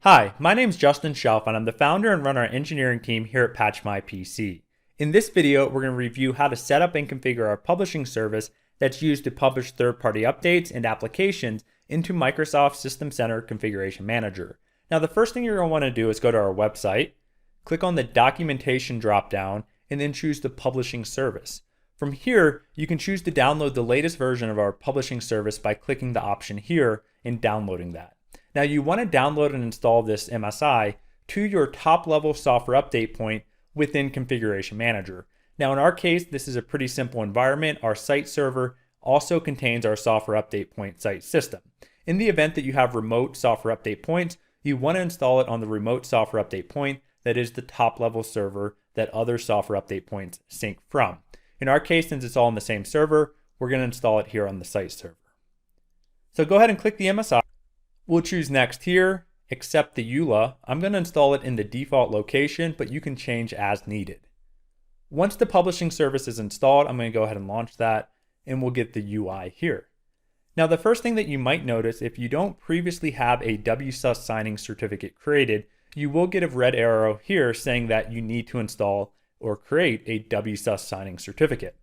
Hi, my name's Justin Shelf and I'm the founder and run our engineering team here at PatchMyPC. In this video, we're going to review how to set up and configure our publishing service that's used to publish third-party updates and applications into Microsoft System Center Configuration Manager. Now, the first thing you're going to want to do is go to our website, click on the documentation dropdown, and then choose the publishing service. From here, you can choose to download the latest version of our publishing service by clicking the option here and downloading that. Now you want to download and install this MSI to your top level software update point within Configuration Manager. Now in our case, this is a pretty simple environment. Our site server also contains our software update point site system. In the event that you have remote software update points, you want to install it on the remote software update point that is the top level server that other software update points sync from. In our case, since it's all on the same server, we're going to install it here on the site server. So go ahead and click the MSI. We'll choose next here, accept the EULA. I'm going to install it in the default location, but you can change as needed. Once the publishing service is installed, I'm going to go ahead and launch that, and we'll get the UI here. Now, the first thing that you might notice, if you don't previously have a WSUS signing certificate created, you will get a red arrow here saying that you need to install or create a WSUS signing certificate.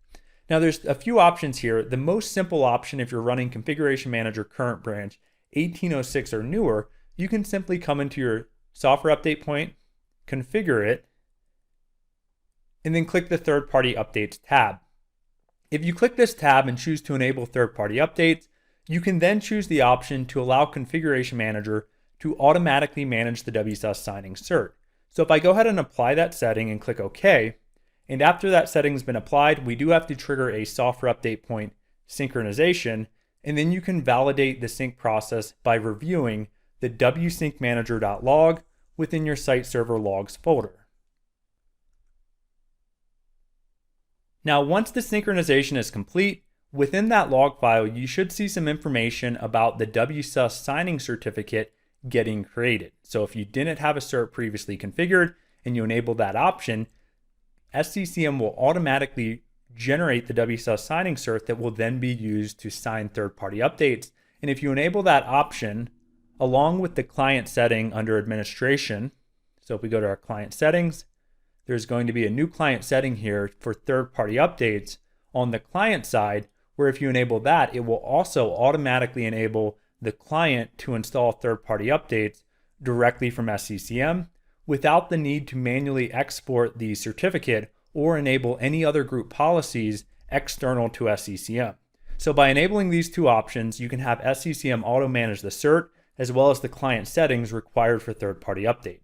Now, there's a few options here. The most simple option, if you're running Configuration Manager current branch 1806 or newer, you can simply come into your software update point, configure it, and then click the third-party updates tab. If you click this tab and choose to enable third-party updates, you can then choose the option to allow Configuration Manager to automatically manage the WSUS signing cert. So if I go ahead and apply that setting and click OK, and after that setting has been applied, we do have to trigger a software update point synchronization, and then you can validate the sync process by reviewing the wsyncmanager.log within your site server logs folder. Now, once the synchronization is complete, within that log file, you should see some information about the WSUS signing certificate getting created. So if you didn't have a cert previously configured and you enable that option, SCCM will automatically generate the WSUS signing cert that will then be used to sign third-party updates. And if you enable that option along with the client setting under administration, so if we go to our client settings, there's going to be a new client setting here for third-party updates on the client side, where if you enable that, it will also automatically enable the client to install third-party updates directly from SCCM without the need to manually export the certificate or enable any other group policies external to SCCM. So by enabling these two options, you can have SCCM auto-manage the cert as well as the client settings required for third-party update.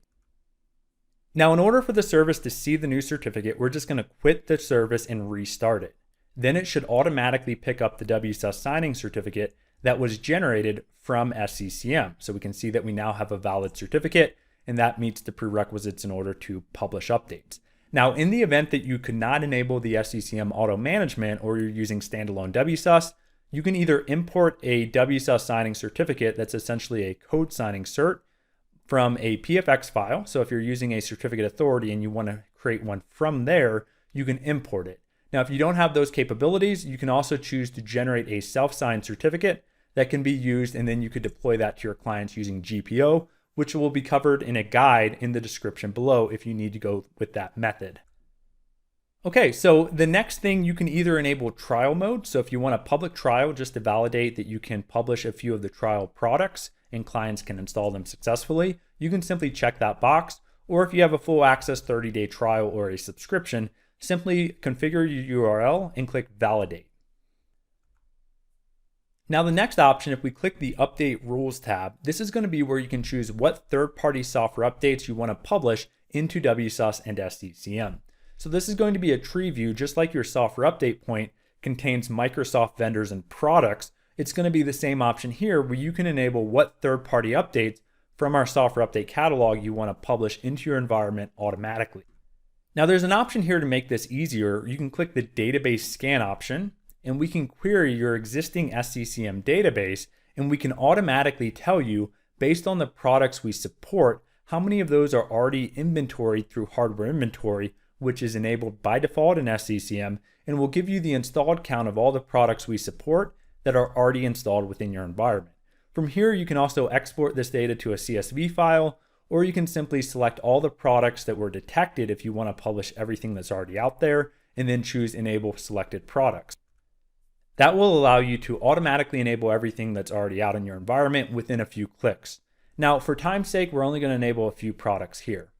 Now, in order for the service to see the new certificate, we're just going to quit the service and restart it. Then it should automatically pick up the WSUS signing certificate that was generated from SCCM. So we can see that we now have a valid certificate, and that meets the prerequisites in order to publish updates. Now, in the event that you could not enable the SCCM auto management or you're using standalone WSUS, you can either import a WSUS signing certificate that's essentially a code signing cert from a PFX file. So if you're using a certificate authority and you want to create one from there, you can import it. Now, if you don't have those capabilities, you can also choose to generate a self-signed certificate that can be used, and then you could deploy that to your clients using GPO, which will be covered in a guide in the description below if you need to go with that method. Okay, so the next thing, you can either enable trial mode. So if you want a public trial just to validate that you can publish a few of the trial products and clients can install them successfully, you can simply check that box. Or if you have a full access 30-day trial or a subscription, simply configure your URL and click validate. Now the next option, if we click the Update Rules tab, this is going to be where you can choose what third-party software updates you want to publish into WSUS and SCCM. So this is going to be a tree view, just like your software update point contains Microsoft vendors and products. It's going to be the same option here where you can enable what third-party updates from our software update catalog you want to publish into your environment automatically. Now there's an option here to make this easier. You can click the database scan option, and we can query your existing SCCM database, and we can automatically tell you, based on the products we support, how many of those are already inventoried through hardware inventory, which is enabled by default in SCCM, and will give you the installed count of all the products we support that are already installed within your environment. From here, you can also export this data to a CSV file, or you can simply select all the products that were detected if you want to publish everything that's already out there, and then choose Enable Selected Products. That will allow you to automatically enable everything that's already out in your environment within a few clicks. Now, for time's sake, we're only going to enable a few products here.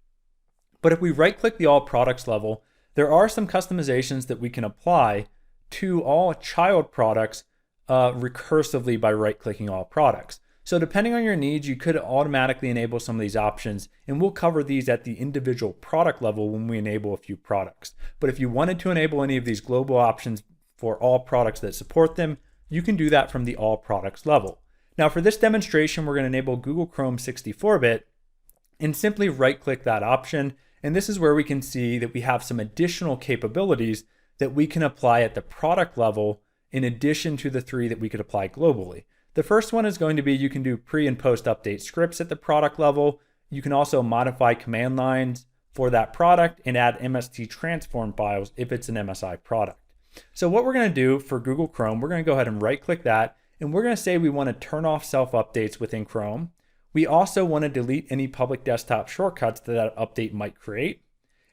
But if we right-click the All Products level, there are some customizations that we can apply to all child products recursively by right-clicking All Products. So depending on your needs, you could automatically enable some of these options, and we'll cover these at the individual product level when we enable a few products. But if you wanted to enable any of these global options for all products that support them, you can do that from the All Products level. Now for this demonstration, we're going to enable Google Chrome 64-bit and simply right-click that option. And this is where we can see that we have some additional capabilities that we can apply at the product level in addition to the 3 that we could apply globally. The first one is going to be you can do pre and post update scripts at the product level. You can also modify command lines for that product and add MST transform files if it's an MSI product. So what we're going to do for Google Chrome, we're going to go ahead and right click that, and we're going to say we want to turn off self updates within Chrome. We also want to delete any public desktop shortcuts that that update might create.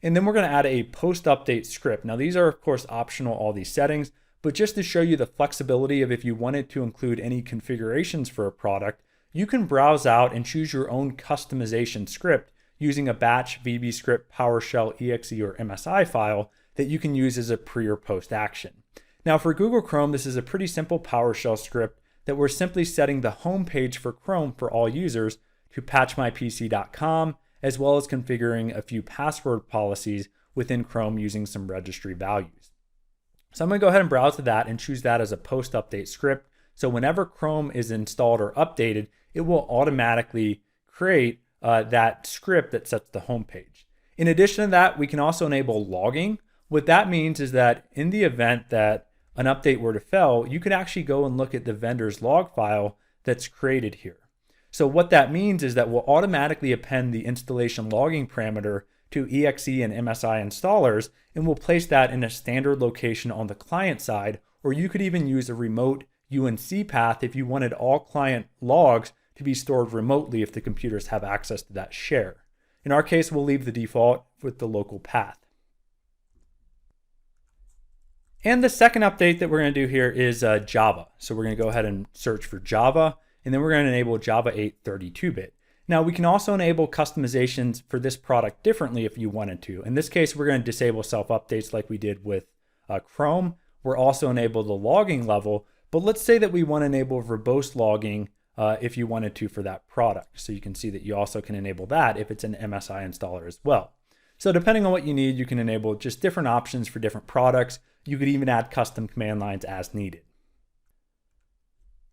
And then we're going to add a post update script. Now these are of course optional, all these settings, but just to show you the flexibility of if you wanted to include any configurations for a product, you can browse out and choose your own customization script using a batch, VB script, PowerShell, exe, or MSI file that you can use as a pre or post action. Now for Google Chrome, this is a pretty simple PowerShell script that we're simply setting the home page for Chrome for all users to patchmypc.com, as well as configuring a few password policies within Chrome using some registry values. So I'm going to go ahead and browse to that and choose that as a post update script. So whenever Chrome is installed or updated, it will automatically create that script that sets the home page. In addition to that, we can also enable logging. What that means is that in the event that an update were to fail, you could actually go and look at the vendor's log file that's created here. So what that means is that we'll automatically append the installation logging parameter to exe and MSI installers, and we'll place that in a standard location on the client side, or you could even use a remote UNC path if you wanted all client logs to be stored remotely if the computers have access to that share. In our case, we'll leave the default with the local path. And the second update that we're going to do here is Java. So we're going to go ahead and search for Java, and then we're going to enable Java 8 32-bit. Now we can also enable customizations for this product differently if you wanted to. In this case, we're going to disable self-updates like we did with Chrome. We're also enable the logging level, but let's say that we want to enable verbose logging if you wanted to for that product. So you can see that you also can enable that if it's an MSI installer as well. So depending on what you need, you can enable just different options for different products. You could even add custom command lines as needed.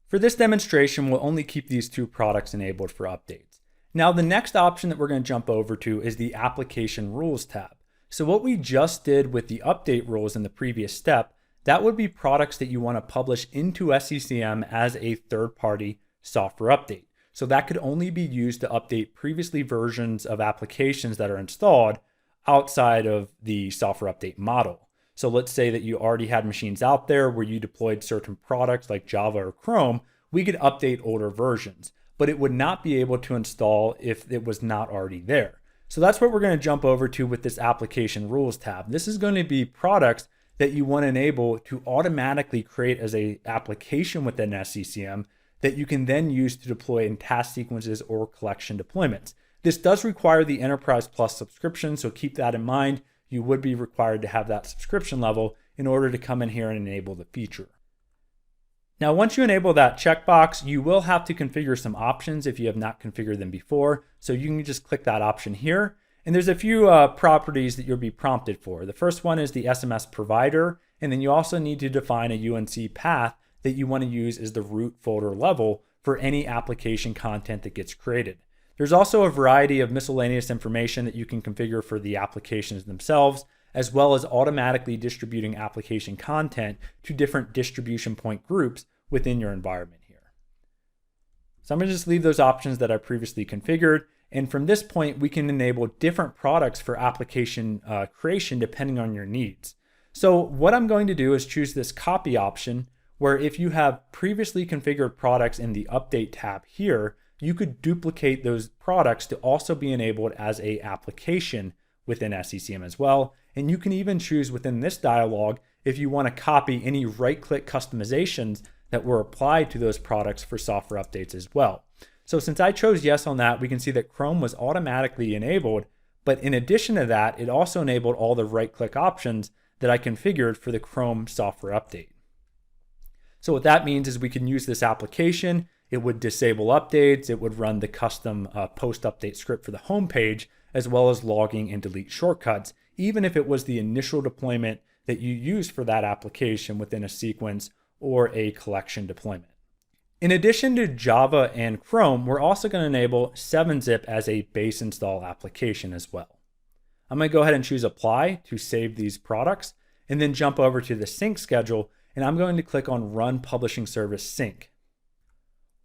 For this demonstration, we'll only keep these 2 products enabled for updates. Now, the next option that we're going to jump over to is the Application Rules tab. So what we just did with the update rules in the previous step, that would be products that you want to publish into SCCM as a third-party software update. So that could only be used to update previously versions of applications that are installed outside of the software update model. So let's say that you already had machines out there where you deployed certain products like Java or Chrome, we could update older versions, but it would not be able to install if it was not already there. So that's what we're going to jump over to with this Application Rules tab. This is going to be products that you want to enable to automatically create as an application within SCCM that you can then use to deploy in task sequences or collection deployments. This does require the Enterprise Plus subscription, so keep that in mind. You would be required to have that subscription level in order to come in here and enable the feature. Now, once you enable that checkbox, you will have to configure some options if you have not configured them before. So you can just click that option here. And there's a few properties that you'll be prompted for. The first one is the SMS provider. And then you also need to define a UNC path that you want to use as the root folder level for any application content that gets created. There's also a variety of miscellaneous information that you can configure for the applications themselves, as well as automatically distributing application content to different distribution point groups within your environment here. So I'm going to just leave those options that I previously configured. And from this point, we can enable different products for application creation depending on your needs. So what I'm going to do is choose this copy option, where if you have previously configured products in the update tab here, you could duplicate those products to also be enabled as an application within SCCM as well. And you can even choose within this dialog if you want to copy any right-click customizations that were applied to those products for software updates as well. So since I chose yes on that, we can see that Chrome was automatically enabled, but in addition to that, it also enabled all the right-click options that I configured for the Chrome software update. So what that means is we can use this application. It would disable updates. It would run the custom post-update script for the home page, as well as logging and delete shortcuts, even if it was the initial deployment that you used for that application within a sequence or a collection deployment. In addition to Java and Chrome, we're also going to enable 7-Zip as a base install application as well. I'm going to go ahead and choose Apply to save these products, and then jump over to the sync schedule, and I'm going to click on Run Publishing Service Sync.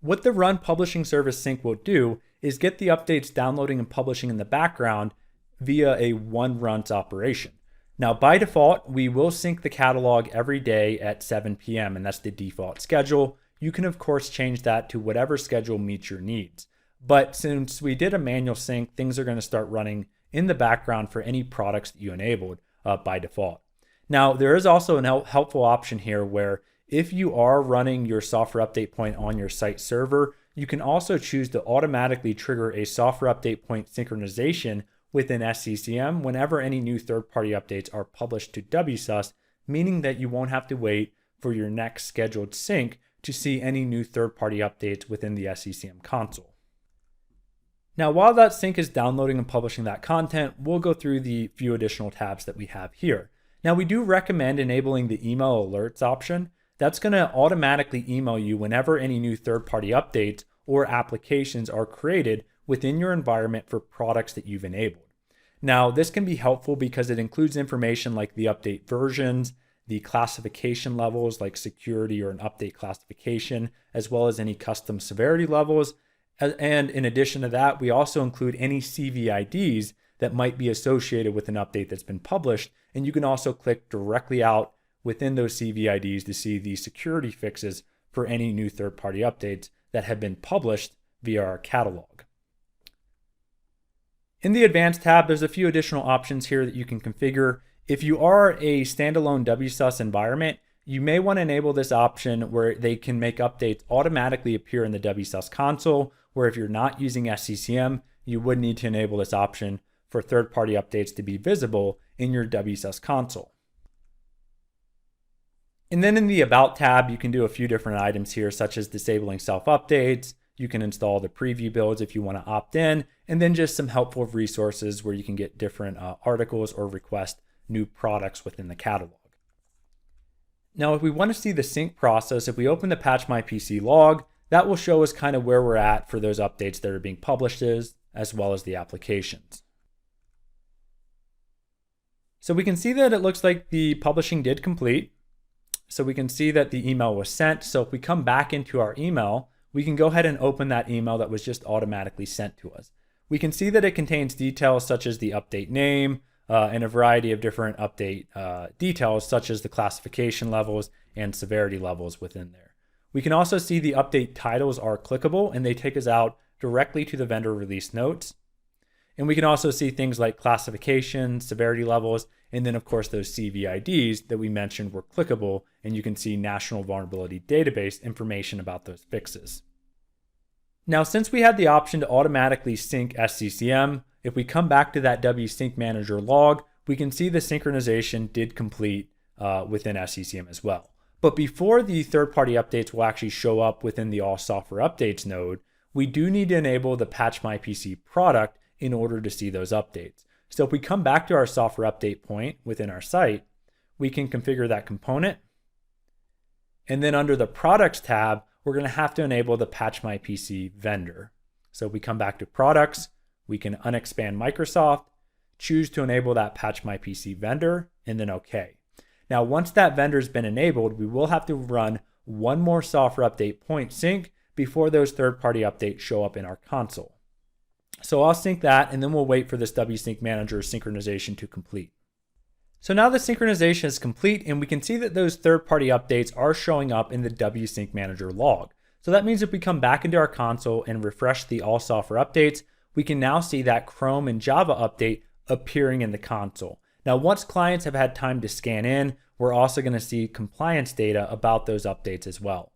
What the Run Publishing Service Sync will do is get the updates downloading and publishing in the background via a one-runs operation. Now, by default, we will sync the catalog every day at 7 p.m., and that's the default schedule. You can, of course, change that to whatever schedule meets your needs. But since we did a manual sync, things are going to start running in the background for any products that you enabled by default. Now, there is also a helpful option here where if you are running your software update point on your site server, you can also choose to automatically trigger a software update point synchronization within SCCM whenever any new third-party updates are published to WSUS, meaning that you won't have to wait for your next scheduled sync to see any new third-party updates within the SCCM console. Now, while that sync is downloading and publishing that content, we'll go through the few additional tabs that we have here. Now, we do recommend enabling the email alerts option. That's going to automatically email you whenever any new third-party updates or applications are created within your environment for products that you've enabled. Now, this can be helpful because it includes information like the update versions, the classification levels like security or an update classification, as well as any custom severity levels. And in addition to that, we also include any CVIDs that might be associated with an update that's been published. And you can also click directly out within those CVIDs to see the security fixes for any new third-party updates that have been published via our catalog. In the Advanced tab, there's a few additional options here that you can configure. If you are a standalone WSUS environment, you may want to enable this option where they can make updates automatically appear in the WSUS console, where if you're not using SCCM, you would need to enable this option for third-party updates to be visible in your WSUS console. And then in the About tab, you can do a few different items here, such as disabling self-updates. You can install the preview builds if you want to opt in, and then just some helpful resources where you can get different articles or request new products within the catalog. Now, if we want to see the sync process, if we open the Patch My PC log, that will show us kind of where we're at for those updates that are being published as well as the applications. So we can see that it looks like the publishing did complete. So we can see that the email was sent. So if we come back into our email, we can go ahead and open that email that was just automatically sent to us. We can see that it contains details such as the update name and a variety of different update details such as the classification levels and severity levels within there. We can also see the update titles are clickable and they take us out directly to the vendor release notes. And we can also see things like classification, severity levels, and then of course those CVIDs that we mentioned were clickable, and you can see National Vulnerability Database information about those fixes. Now, since we had the option to automatically sync SCCM, if we come back to that WSync Manager log, we can see the synchronization did complete within SCCM as well. But before the third-party updates will actually show up within the All Software Updates node, we do need to enable the Patch My PC product in order to see those updates. So if we come back to our software update point within our site, we can configure that component. And then under the Products tab, we're going to have to enable the Patch My PC vendor. So if we come back to Products, we can unexpand Microsoft, choose to enable that Patch My PC vendor, and then OK. Now, once that vendor's been enabled, we will have to run one more software update point sync before those third-party updates show up in our console. So I'll sync that, and then we'll wait for this WSync Manager synchronization to complete. So now the synchronization is complete, and we can see that those third-party updates are showing up in the WSync Manager log. So that means if we come back into our console and refresh the all software updates, we can now see that Chrome and Java update appearing in the console. Now, once clients have had time to scan in, we're also going to see compliance data about those updates as well.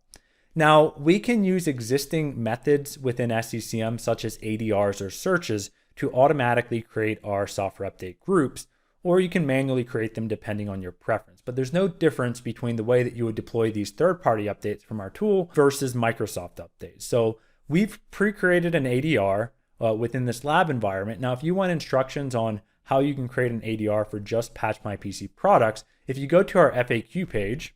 Now, we can use existing methods within SCCM, such as ADRs or searches, to automatically create our software update groups, or you can manually create them depending on your preference. But there's no difference between the way that you would deploy these third-party updates from our tool versus Microsoft updates. So we've pre-created an ADR within this lab environment. Now, if you want instructions on how you can create an ADR for just Patch My PC products, if you go to our FAQ page,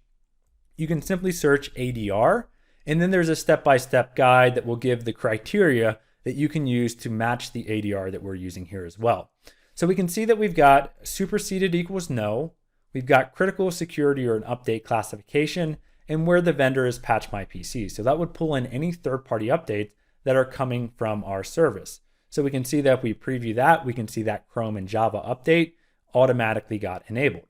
you can simply search ADR, and then there's a step-by-step guide that will give the criteria that you can use to match the ADR that we're using here as well. So we can see that we've got superseded equals no, we've got critical security or an update classification, and where the vendor is Patch My PC. So that would pull in any third-party updates that are coming from our service. So we can see that if we preview that, we can see that Chrome and Java update automatically got enabled.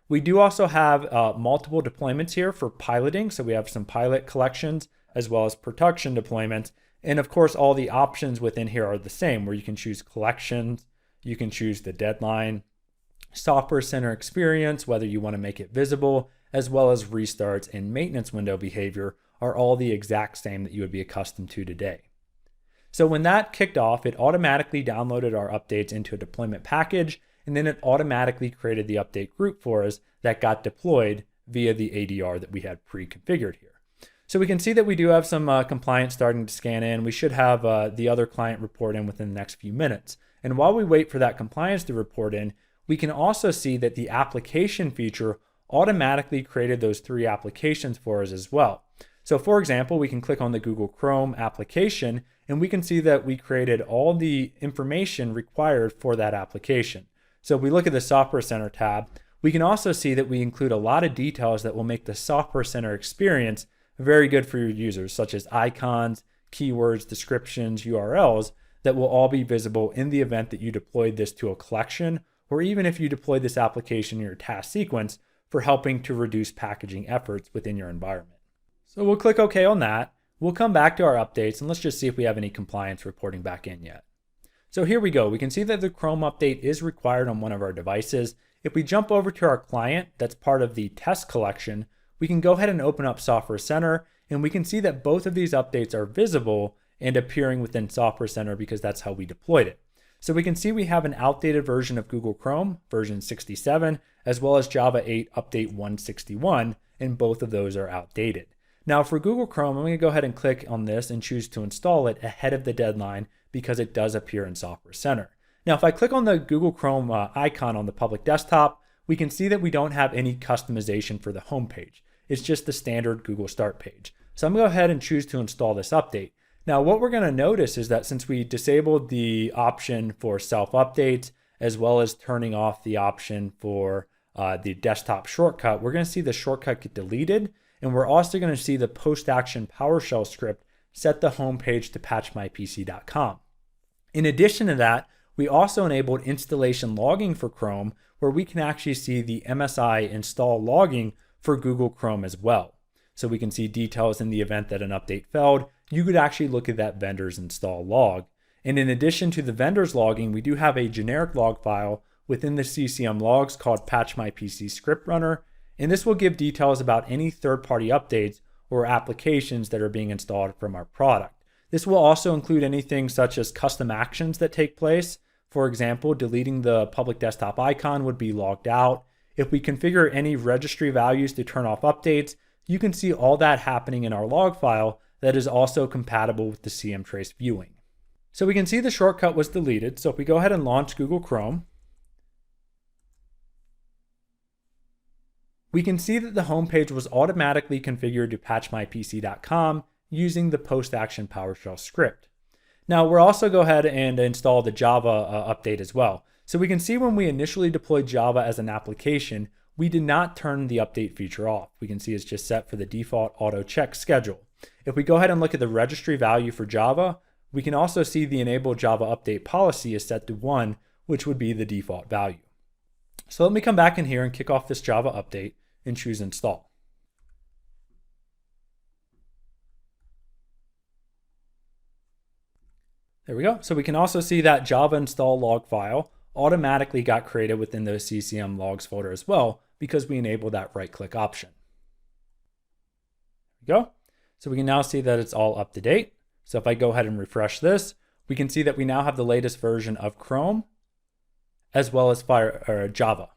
We do also have multiple deployments here for piloting. So we have some pilot collections as well as production deployments. And of course, all the options within here are the same, where you can choose collections, you can choose the deadline, software center experience, whether you want to make it visible, as well as restarts and maintenance window behavior are all the exact same that you would be accustomed to today. So when that kicked off, it automatically downloaded our updates into a deployment package, and then it automatically created the update group for us that got deployed via the ADR that we had pre-configured here. So we can see that we do have some compliance starting to scan in. We should have the other client report in within the next few minutes. And while we wait for that compliance to report in, we can also see that the application feature automatically created those 3 applications for us as well. So for example, we can click on the Google Chrome application, and we can see that we created all the information required for that application. So if we look at the Software Center tab, we can also see that we include a lot of details that will make the Software Center experience very good for your users, such as icons, keywords, descriptions, URLs, that will all be visible in the event that you deployed this to a collection, or even if you deployed this application in your task sequence for helping to reduce packaging efforts within your environment. So we'll click OK on that. We'll come back to our updates, and let's just see if we have any compliance reporting back in yet. So here we go. We can see that the Chrome update is required on one of our devices. If we jump over to our client that's part of the test collection, we can go ahead and open up Software Center, and we can see that both of these updates are visible and appearing within Software Center because that's how we deployed it. So we can see we have an outdated version of Google Chrome, version 67, as well as Java 8 update 161, and both of those are outdated. Now for Google Chrome, I'm going to go ahead and click on this and choose to install it ahead of the deadline because it does appear in Software Center. Now if I click on the Google Chrome icon on the public desktop, we can see that we don't have any customization for the home page. It's just the standard Google Start page. So I'm going to go ahead and choose to install this update. Now what we're going to notice is that since we disabled the option for self-updates, as well as turning off the option for the desktop shortcut, we're going to see the shortcut get deleted. And we're also going to see the post-action PowerShell script set the home page to patchmypc.com. In addition to that, we also enabled installation logging for Chrome, where we can actually see the MSI Install Logging for Google Chrome as well. So we can see details in the event that an update failed. You could actually look at that vendor's install log. And in addition to the vendor's logging, we do have a generic log file within the CCM logs called patchmypc script runner. And this will give details about any third-party updates or applications that are being installed from our product. This will also include anything such as custom actions that take place. For example, deleting the public desktop icon would be logged out. If we configure any registry values to turn off updates, you can see all that happening in our log file that is also compatible with the CM Trace viewing. So we can see the shortcut was deleted. So if we go ahead and launch Google Chrome, we can see that the home page was automatically configured to patchmypc.com using the post-action PowerShell script. Now we'll also go ahead and install the Java update as well. So we can see when we initially deployed Java as an application, we did not turn the update feature off. We can see it's just set for the default auto check schedule. If we go ahead and look at the registry value for Java, we can also see the enable Java update policy is set to 1, which would be the default value. So let me come back in here and kick off this Java update and choose install. There we go. So we can also see that Java install log file automatically got created within the SCCM logs folder as well, because we enabled that right-click option. There we go. So we can now see that it's all up to date. So if I go ahead and refresh this, we can see that we now have the latest version of Chrome as well as Java.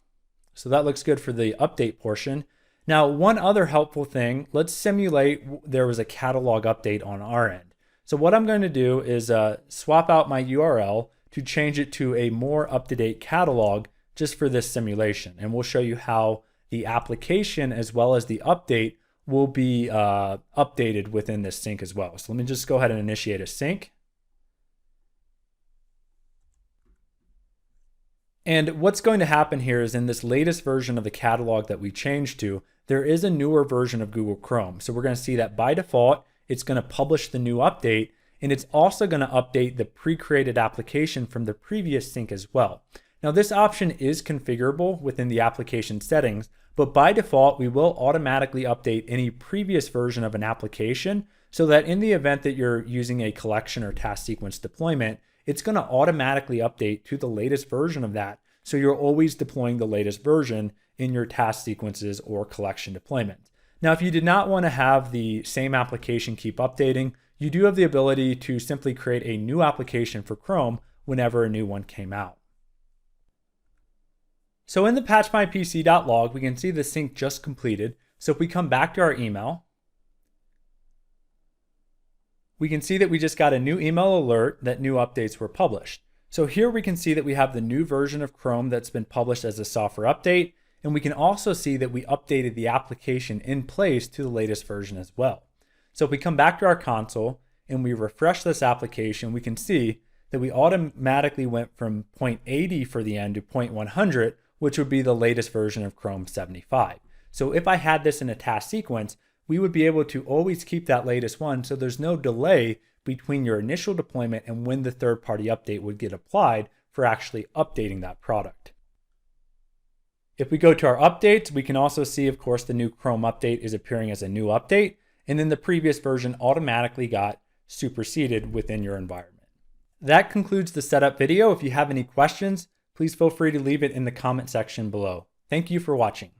So that looks good for the update portion. Now, one other helpful thing, let's simulate there was a catalog update on our end. So what I'm going to do is swap out my URL to change it to a more up-to-date catalog just for this simulation. And we'll show you how the application as well as the update will be updated within this sync as well. So let me just go ahead and initiate a sync. And what's going to happen here is in this latest version of the catalog that we changed to, there is a newer version of Google Chrome. So we're going to see that by default, it's going to publish the new update, and it's also going to update the pre-created application from the previous sync as well. Now this option is configurable within the application settings, but by default, we will automatically update any previous version of an application so that in the event that you're using a collection or task sequence deployment, it's going to automatically update to the latest version of that. So you're always deploying the latest version in your task sequences or collection deployments. Now, if you did not want to have the same application keep updating, you do have the ability to simply create a new application for Chrome whenever a new one came out. So in the patchmypc.log, we can see the sync just completed. So if we come back to our email, we can see that we just got a new email alert that new updates were published. So here we can see that we have the new version of Chrome that's been published as a software update. And we can also see that we updated the application in place to the latest version as well. So if we come back to our console and we refresh this application, we can see that we automatically went from 0.80 for the end to 0.100, which would be the latest version of Chrome 75. So if I had this in a task sequence, we would be able to always keep that latest one, so there's no delay between your initial deployment and when the third-party update would get applied for actually updating that product. If we go to our updates, we can also see, of course, the new Chrome update is appearing as a new update, and then the previous version automatically got superseded within your environment. That concludes the setup video. If you have any questions, please feel free to leave it in the comment section below. Thank you for watching.